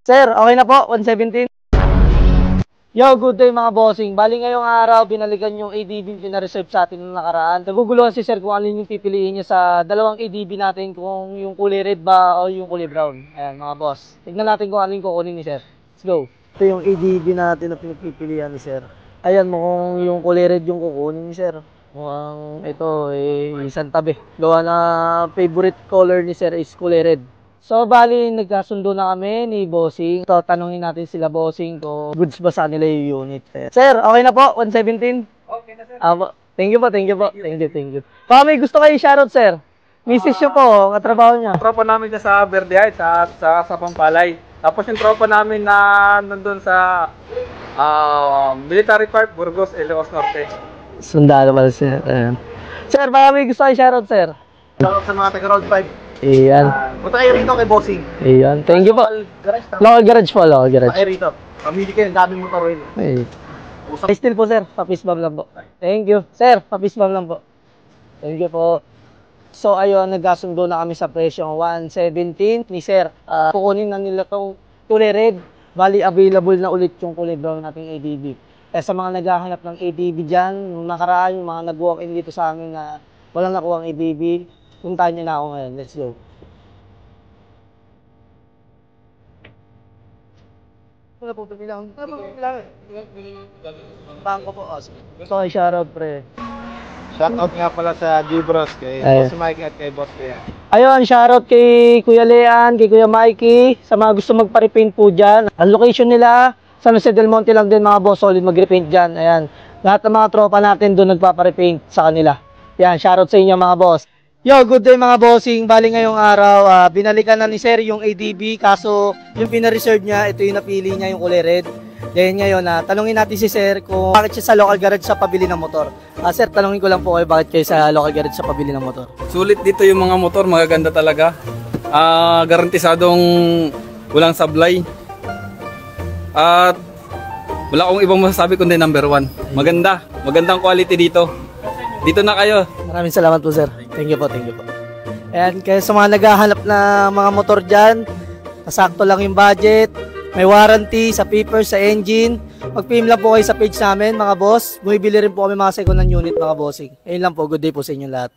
Sir, okay na po, 117. Yo, good day mga bossing. Bali ngayong araw, binalikan yung ADB na reserve sa atin noong nakaraan. Naguguluhan si sir kung ano yung pipiliin niya sa dalawang ADB natin, kung yung kulay red ba o yung kulay brown. Ayan mga boss. Tignan natin kung ano yung kukunin ni sir. Let's go. Ito yung ADB natin na pinagpipilian ni sir. Ayan mo kung yung kulay red yung kukunin ni sir. Mukhang ito isang tabi. Gawa na favorite color ni sir is kulay red. So, bali, nagkasundo na kami ni Bossing. So, tanungin natin sila, Bossing, kung goods ba sa nila yung unit. Sir, okay na po? 117? Okay na, sir. Thank you po, thank you po. Thank you. Baka may gusto kayo shoutout, sir. Mrs. nyo po, katrabaho niya. Tropa namin dyan sa Verde Heights, sa Pampalay. Tapos yung tropa namin na nandun sa Military Park, Burgos, Ilocos Norte. Sundalo pala, sir. Ayan. Sir, baka may gusto kayo shoutout, sir. Shoutout sa mga taga Road 5. Ayan. Punta kayo rito kay Bossing. Ayan. Thank you po. Local Local garage, garage po, local garage. Ay rito. Pamili kayo, daming motor rin. Ay. Still po, sir. Papis bomb lang po. Thank you. Sir, papis bomb lang po. Thank you po. So, ayun, nagkasundo na kami sa presyong 117 ni sir. Kukunin na nila tong kulay red. Bali, available na ulit yung kulay brown nating ADB. Sa mga naghahanap ng ADB dyan, nung nakaraan, yung mga nag-walk-in dito sa amin na walang nakuha ang ADB, puntahan niyo na ako ngayon. Let's go. Wala po, bilang. Bangko po. Gusto kayo shoutout, pre. Shoutout nga pala sa G-Bros, kay Boss Mike at kay Boss Lean. Ayun, shoutout kay Kuya Lean, kay Kuya Mikey, sa mga gusto magpa-repaint po dyan. Ang location nila, San Jose del Monte lang din mga boss, solid mag-repaint dyan. Ayan, lahat ng mga tropa natin doon nagpapa-repaint sa kanila. Yan, shoutout sa inyo mga boss. Yo, good day mga bossing. Bali ngayong araw, binalikan na ni sir yung ADB, kaso yung pina-reserve niya, ito yung napili niya, yung kulay red. Then ngayon, tanungin natin si sir kung bakit siya sa local garage sa pabili ng motor. Sir, tanungin ko lang po kayo, bakit kayo sa local garage sa pabili ng motor? Sulit dito yung mga motor, magaganda talaga. Garantisadong walang sablay. At wala akong ibang masasabi kundi number 1. Magandang quality dito. Dito na kayo. Maraming salamat po sir. Thank you po. And kaya sa mga naghahanap na mga motor dyan, nasakto lang yung budget, may warranty sa papers, sa engine. Mag-PM lang po kayo sa page namin mga boss. Bumibili rin po kami mga second hand unit mga bossing. Ayun lang po, good day po sa inyo lahat.